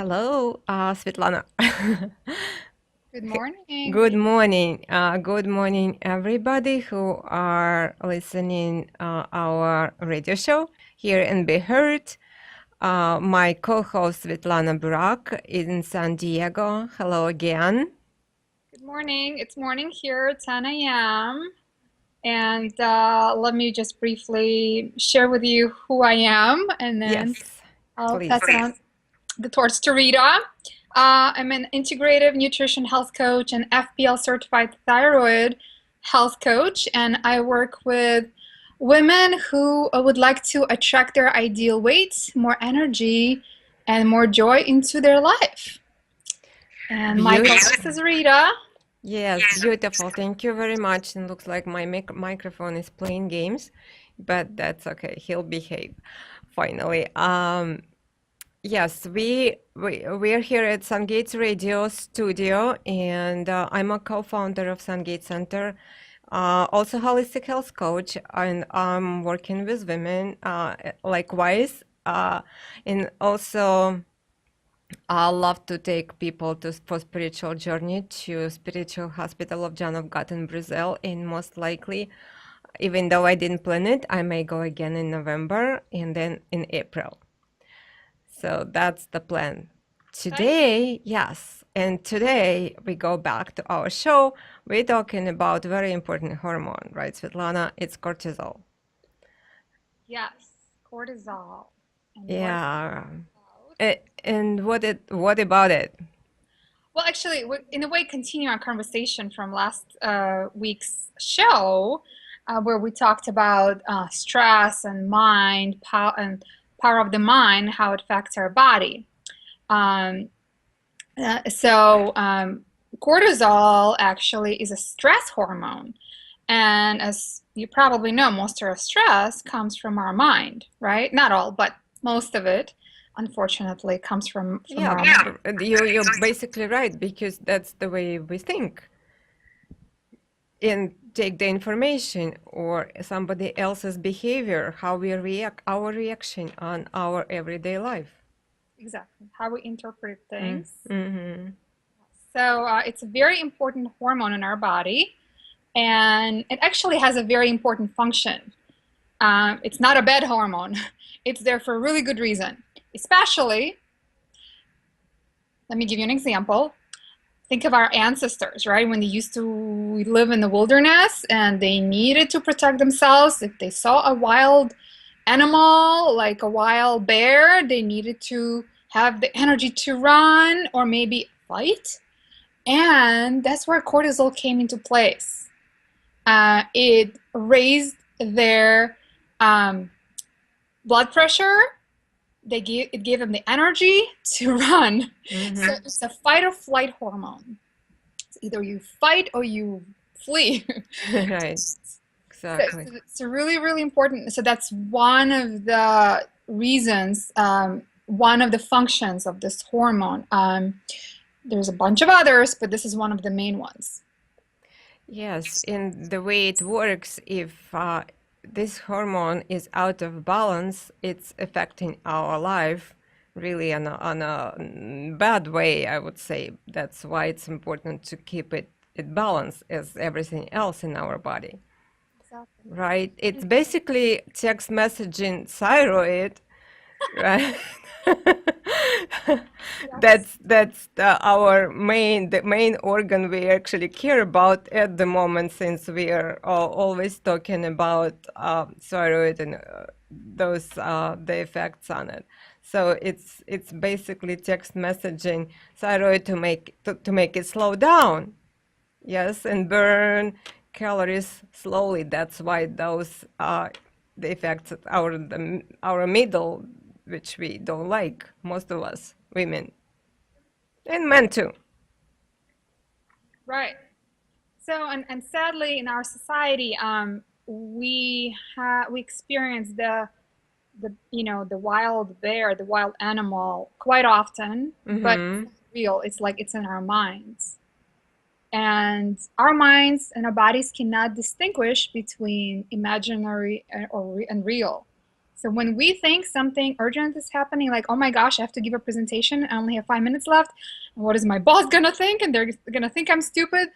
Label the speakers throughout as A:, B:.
A: Hello, Svetlana.
B: Good morning.
A: Good morning. Good morning, everybody who are listening our radio show here in Beheard. My co-host Svetlana Burak in San Diego. Hello again.
B: Good morning. It's morning here, 10 a.m. And let me just briefly share with you who I am, and then
A: Yes,
B: I'll
A: please.
B: pass it on the torch to Rita. I'm an integrative nutrition health coach and FPL certified thyroid health coach, and I work with women who would like to attract their ideal weight, more energy, and more joy into their life. And my co-host is Rita.
A: Yes, beautiful. Thank you very much. And looks like my microphone is playing games, but that's okay. He'll behave finally. Yes, we're here at Sungates Radio Studio, and I'm a co-founder of Sungatescenter, also holistic health coach, and I'm working with women likewise, and also I love to take people for spiritual journey to Spiritual Hospital of John of God in Brazil, and most likely, even though I didn't plan it, I may go again in November and then in April. So that's the plan. Today, yes, and today we go back to our show. We're talking about very important hormone, right, Svetlana? It's cortisol.
B: Yes, cortisol. And
A: Yeah. And what about it?
B: well, actually, we in a way continue our conversation from last week's show, where we talked about stress and mind, and power of the mind, how it affects our body. Um, Cortisol actually is a stress hormone. And as you probably know, most of our stress comes from our mind, right? Not all, but most of it, unfortunately, comes from our mind.
A: You're basically right, because that's the way we think and take the information or somebody else's behavior, how we react, our reaction on our everyday life.
B: Exactly, how we interpret things.
A: Mm-hmm.
B: So it's a very important hormone in our body, and it actually has a very important function. It's not a bad hormone. It's there for a really good reason. Especially, let me give you an example. Think of our ancestors, right? When they used to live in the wilderness and they needed to protect themselves. If they saw a wild animal, like a wild bear, they needed to have the energy to run or maybe fight. And that's where cortisol came into place. It raised their blood pressure. It gave them the energy to run.
A: Mm-hmm.
B: So it's a fight or flight hormone. So either you fight or you flee.
A: Right. Exactly.
B: So it's really, really important. So that's one of the reasons, one of the functions of this hormone. There's a bunch of others, but this is one of the main ones.
A: Yes, and the way it works, if this hormone is out of balance, it's affecting our life really on a bad way, I would say. That's why it's important to keep it balanced as everything else in our body.
B: Exactly.
A: Right? It's basically text messaging thyroid, right? That's our the main organ we actually care about at the moment, since we are always talking about thyroid and those the effects on it. So it's basically text messaging thyroid to make it slow down, yes, and burn calories slowly. That's why those the effects at our middle, which we don't like, most of us women and men too.
B: Right. So, and sadly, in our society, we experience the the wild bear, the wild animal quite often, but it's not real. It's like it's in our minds, and our minds and our bodies cannot distinguish between imaginary and real. So when we think something urgent is happening, like, oh my gosh, I have to give a presentation, I only have 5 minutes left, and what is my boss gonna think? And they're gonna think I'm stupid.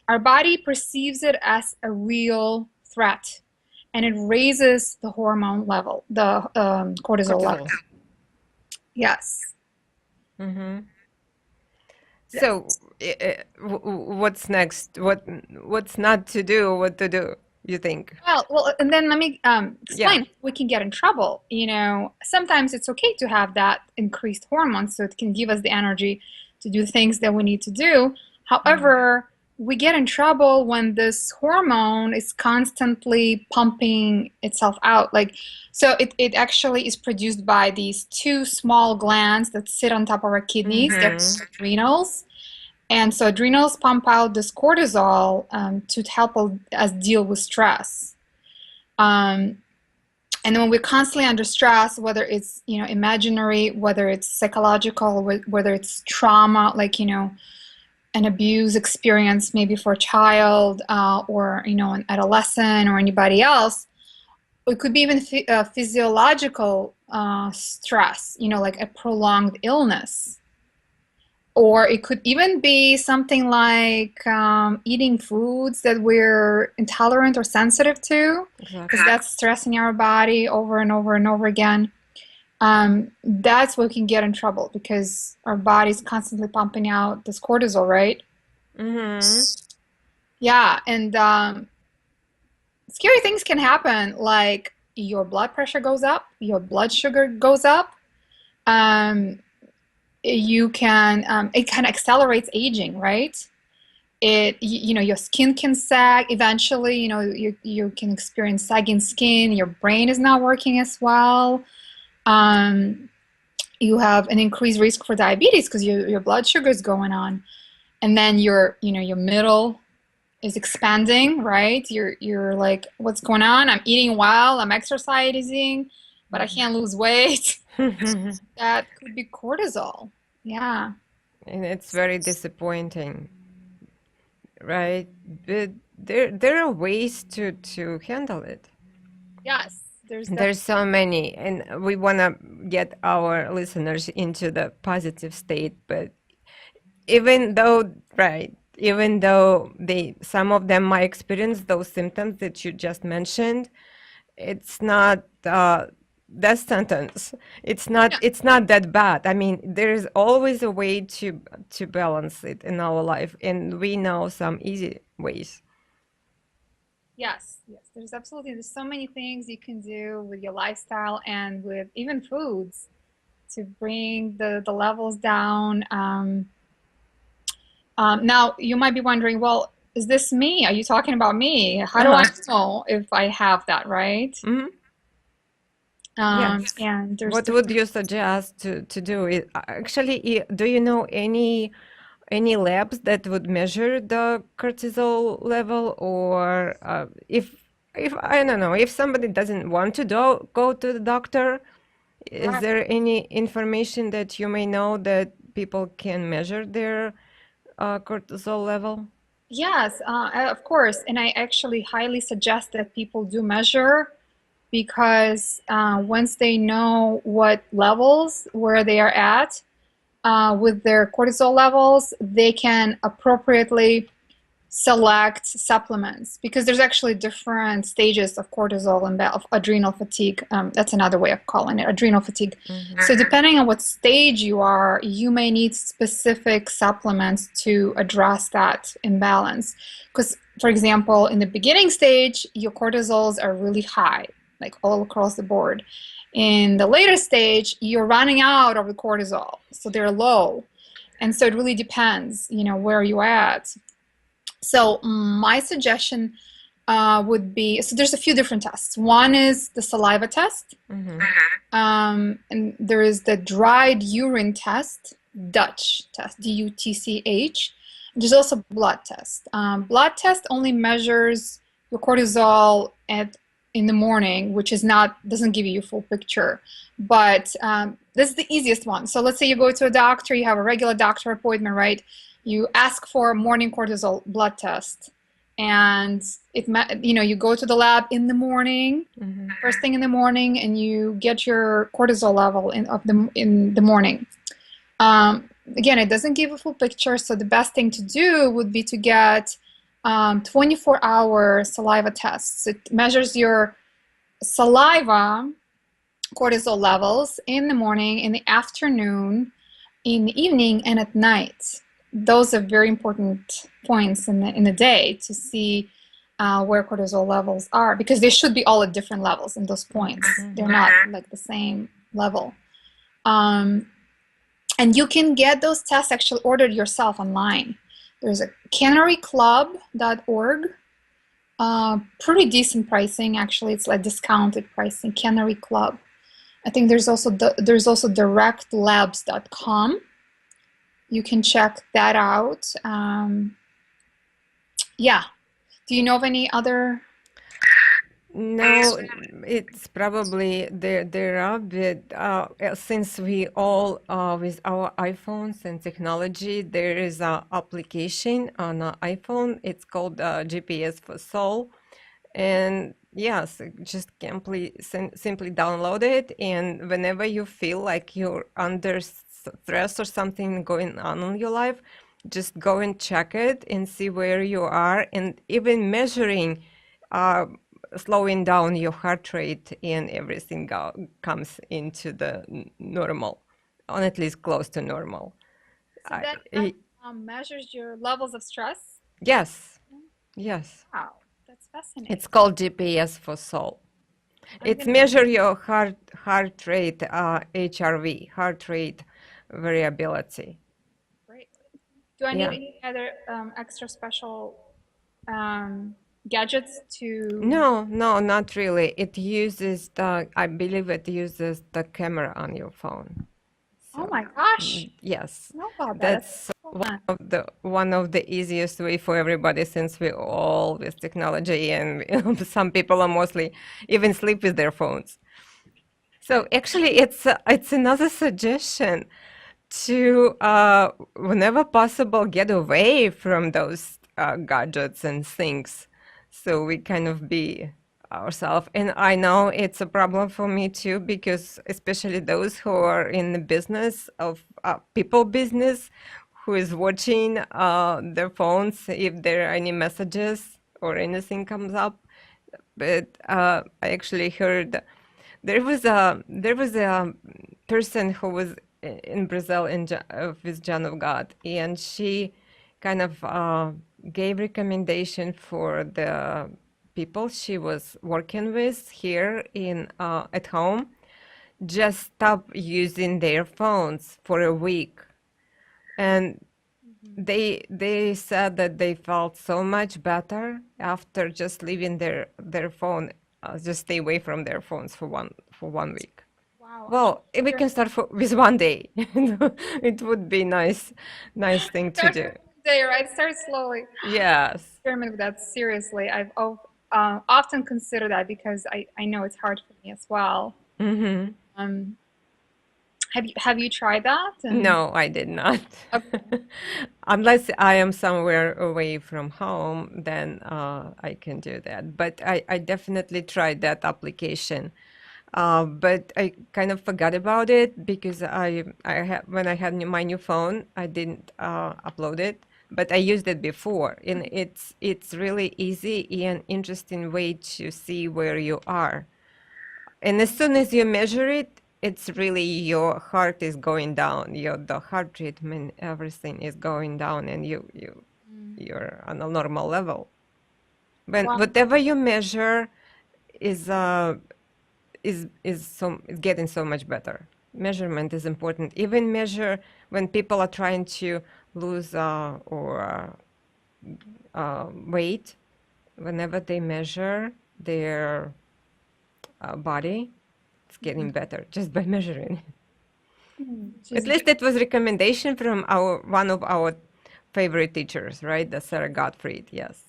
B: Our body perceives it as a real threat, and it raises the hormone level, the cortisol level. Yes.
A: Mm-hmm.
B: Yes.
A: So, what's next? What's not to do? What to do? You think?
B: Well, and then let me explain. We can get in trouble. You know, sometimes it's okay to have that increased hormone, so it can give us the energy to do things that we need to do. However, we get in trouble when this hormone is constantly pumping itself out. Like, so it actually is produced by these two small glands that sit on top of our kidneys. They're adrenals. And so adrenals pump out this cortisol to help us deal with stress. And then when we're constantly under stress, whether it's, you know, imaginary, whether it's psychological, whether it's trauma, like, you know, an abuse experience maybe for a child or, you know, an adolescent or anybody else, it could be even physiological stress, you know, like a prolonged illness. Or it could even be something like eating foods that we're intolerant or sensitive to, because that's stressing our body over and over and over again. That's where we can get in trouble, because our body's constantly pumping out this cortisol, right? Yeah, and scary things can happen, like your blood pressure goes up, your blood sugar goes up. You can it kind of accelerates aging, right? You know, your skin can sag eventually. You know, you can experience sagging skin. Your brain is not working as well. You have an increased risk for diabetes because your blood sugar is going on, and then your middle is expanding, right? You're like, what's going on? I'm eating well, I'm exercising, but I can't lose weight. That could be cortisol. Yeah.
A: And it's very disappointing, right? But there are ways to handle it.
B: Yes.
A: There's so many, and we want to get our listeners into the positive state, but even though some of them might experience those symptoms that you just mentioned, it's not death sentence. It's not that bad. I mean, there's always a way to balance it in our life, and we know some easy ways.
B: Yes, there's so many things you can do with your lifestyle and with even foods to bring the levels down. Now you might be wondering, well, is this me? Are you talking about me? How do I know if I have that, right?
A: Yes.
B: And
A: what would you suggest to do? Actually, do you know any labs that would measure the cortisol level, or if I don't know, if somebody doesn't want to go to the doctor, is there any information that you may know that people can measure their cortisol level?
B: Yes, of course. And I actually highly suggest that people do measure, because once they know what levels, where they are at with their cortisol levels, they can appropriately select supplements, because there's actually different stages of cortisol and of adrenal fatigue. That's another way of calling it, adrenal fatigue. So depending on what stage you are, you may need specific supplements to address that imbalance. Because, for example, in the beginning stage, your cortisols are really high, like all across the board. In the later stage, you're running out of the cortisol, so they're low. And so it really depends, where you're at. So my suggestion would be, so there's a few different tests. One is the saliva test, and there is the dried urine test, Dutch test, DUTCH. There's also blood test. Blood test only measures your cortisol in the morning, which doesn't give you a full picture, but this is the easiest one. So let's say you go to a doctor, you have a regular doctor appointment, right? You ask for a morning cortisol blood test, and you go to the lab in the morning, first thing in the morning, and you get your cortisol level in the morning. Again, it doesn't give a full picture, so the best thing to do would be to get 24-hour saliva tests. It measures your saliva cortisol levels in the morning, in the afternoon, in the evening, and at night. Those are very important points in the day to see where cortisol levels are, because they should be all at different levels in those points. They're not like the same level. And you can get those tests actually ordered yourself online. There's a canaryclub.org. Pretty decent pricing, actually. It's like discounted pricing, Canary Club. I think there's also directlabs.com. You can check that out. Yeah. Do you know of any other?
A: No, it's probably there are, but since we all with our iPhones and technology, there is a application on an iPhone. It's called GPS for Soul, and yes, just simply download it, and whenever you feel like you're under stress or something going on in your life, just go and check it and see where you are, and even measuring. Slowing down your heart rate and everything comes into the normal, or at least close to normal.
B: So that measures your levels of stress?
A: Yes, yes.
B: Wow, that's fascinating.
A: It's called GPS for Soul. It's measure your heart rate, HRV, heart rate variability.
B: Great. Do I need any other extra special gadgets to?
A: No, not really. It uses I believe it uses the camera on your phone.
B: So, oh my gosh.
A: Yes.
B: I know about
A: that. That's one of the easiest way for everybody, since we all with technology, and some people are mostly even sleep with their phones. So actually it's another suggestion to whenever possible get away from those gadgets and things, so we kind of be ourselves. And I know it's a problem for me too, because especially those who are in the business of people business, who is watching their phones if there are any messages or anything comes up. But I actually heard there was a person who was in Brazil with John of God, and she kind of gave recommendation for the people she was working with here in at home, just stop using their phones for a week. And they said that they felt so much better after just leaving their phone, just stay away from their phones for one week.
B: Wow.
A: Well, if we can start with one day, it would be nice thing to do.
B: Day, right? Start slowly.
A: Yes.
B: Experiment with that seriously. I've often considered that, because I know it's hard for me as well.
A: Mm-hmm.
B: Have you tried that?
A: No, I did not. Okay. Unless I am somewhere away from home, then I can do that. But I definitely tried that application. But I kind of forgot about it, because when I had my new phone, I didn't upload it, but I used it before, and it's really easy and interesting way to see where you are. And as soon as you measure it, it's really your heart is going down, the heart rate, everything is going down, and you're on a normal level. When whatever you measure is getting so much better. Measurement is important. Even measure when people are trying to lose or weight. Whenever they measure their body, it's getting better just by measuring. At least it was recommendation from one of our favorite teachers, right? The Sarah Gottfried. Yes.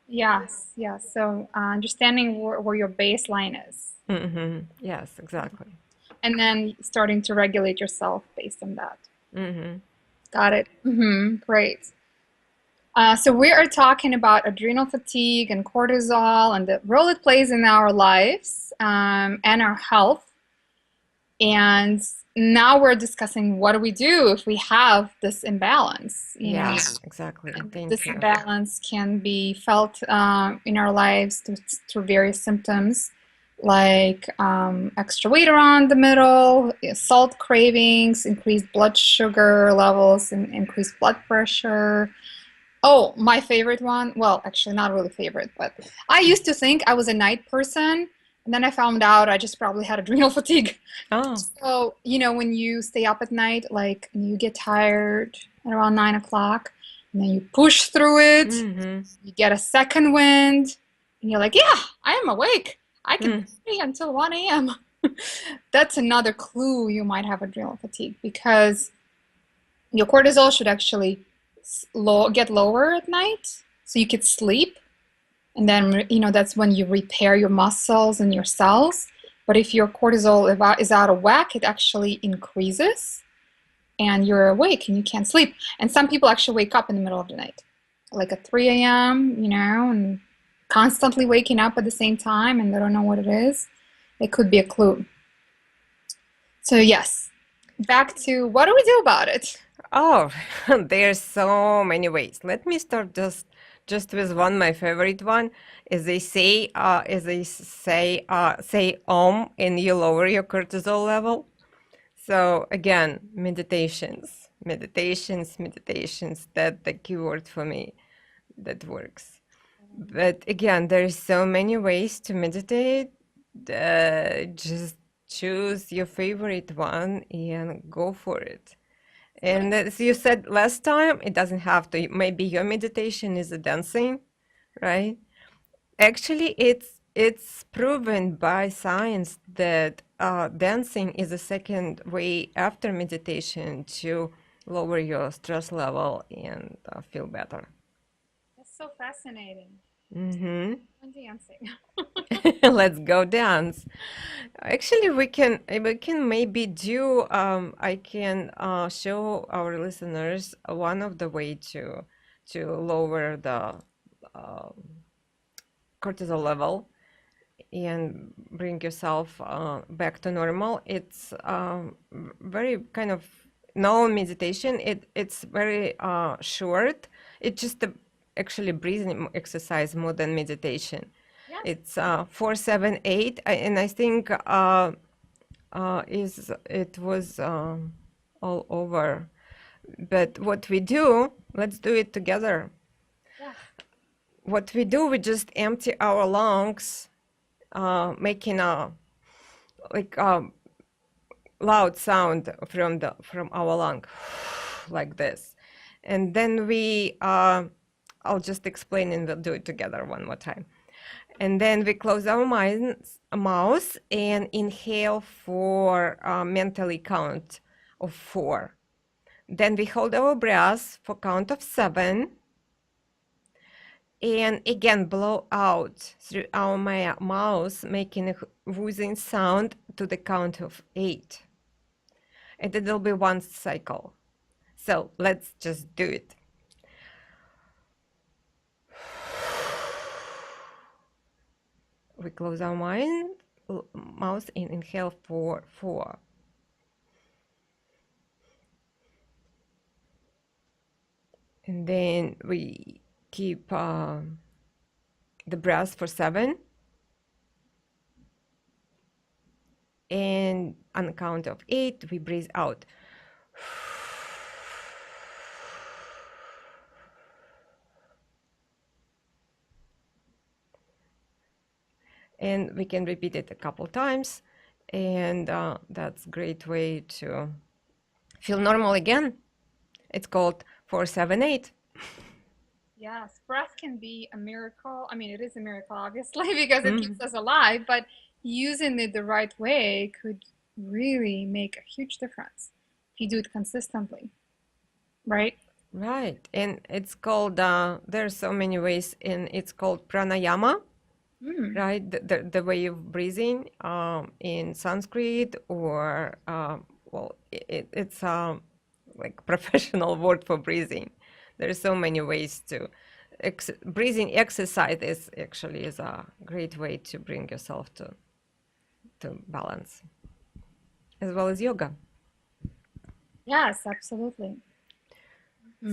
B: Yes. So understanding where your baseline is.
A: Mm-hmm. Yes, exactly.
B: And then starting to regulate yourself based on that.
A: Mm-hmm.
B: Got it. Mm-hmm. Great. So we are talking about adrenal fatigue and cortisol and the role it plays in our lives and our health. And now we're discussing what do we do if we have this imbalance, you know?
A: Yes, exactly.
B: And
A: Thank
B: this
A: you.
B: imbalance can be felt in our lives through various symptoms like extra weight around the middle, salt cravings, increased blood sugar levels, and increased blood pressure. Oh, my favorite one. Well, actually, not really favorite, but I used to think I was a night person, and then I found out I just probably had adrenal fatigue.
A: Oh,
B: So, you know, when you stay up at night, like, and you get tired at around 9 o'clock, and then you push through it,
A: mm-hmm.
B: you get a second wind, and you're like, yeah, I am awake. I can
A: Mm.
B: stay until 1 a.m. That's another clue you might have adrenal fatigue because your cortisol should actually get lower at night so you could sleep. And then, you know, that's when you repair your muscles and your cells. But if your cortisol is out of whack, it actually increases and you're awake and you can't sleep. And some people actually wake up in the middle of the night, like at 3 a.m., you know, and constantly waking up at the same time and they don't know what it is. It could be a clue. So, yes, back to what do we do about it?
A: Oh, there's so many ways. Let me start just with one. My favorite one is say and you lower your cortisol level. So again, meditations. That the keyword for me that works. But again, there's so many ways to meditate. Just choose your favorite one and go for it. And as you said last time, it doesn't have to. Maybe your meditation is a dancing, right? Actually, it's proven by science that dancing is a second way after meditation to lower your stress level and feel better.
B: That's so fascinating.
A: Mm-hmm.
B: Dancing.
A: Let's go dance. Actually, we can maybe do. I can show our listeners one of the way to lower the uh, cortisol level and bring yourself back to normal. It's very kind of known meditation. It's very short. It's just actually breathing exercise more than meditation.
B: Yes.
A: It's 478, and I think is it was all over. But what we do, let's do it together.
B: Yes.
A: What we do, we just empty our lungs, making a like loud sound from our lung, like this, and then I'll just explain and we'll do it together one more time. And then we close our mouth and inhale for mentally count of 4. Then we hold our breath for count of 7. And again, blow out through our mouth, making a wheezing sound to the count of 8. And it'll be one cycle. So let's just do it. We close our mouth and inhale for 4. And then we keep the breath for 7. And on the count of 8, we breathe out. And we can repeat it a couple times. And that's a great way to feel normal again. It's called 478.
B: Yes, breath can be a miracle. I mean, it is a miracle, obviously, because it keeps us alive, but using it the right way could really make a huge difference if you do it consistently, right?
A: Right. And it's called, there are so many ways, and it's called pranayama, right? The way of breathing in Sanskrit, or, well, it's like professional word for breathing. There's so many ways to breathing exercise is a great way to bring yourself to balance, as well as yoga.
B: Yes, absolutely.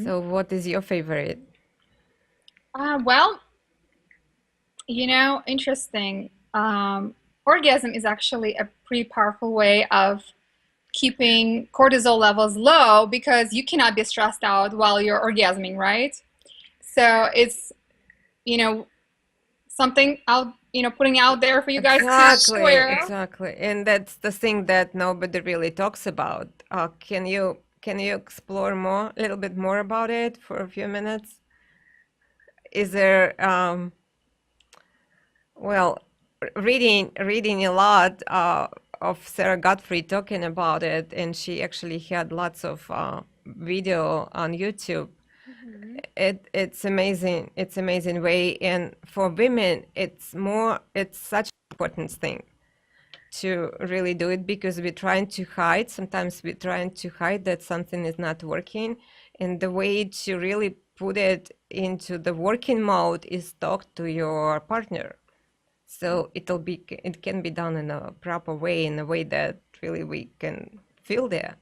A: So what is your favorite?
B: Well, interesting. Orgasm is actually a pretty powerful way of keeping cortisol levels low because you cannot be stressed out while you're orgasming, right? So it's, something out, putting out there for you guys to share.
A: Exactly. And that's the thing that nobody really talks about. Can you explore a little bit more about it for a few minutes? Is there well, reading a lot of Sarah Godfrey talking about it, and she actually had lots of video on YouTube. It's amazing. It's amazing way, and for women, it's such an important thing to really do it because we're trying to hide. Sometimes we're trying to hide that something is not working, and the way to really put it into the working mode is talk to your partner. So it can be done in a proper way, in a way that really we can feel there.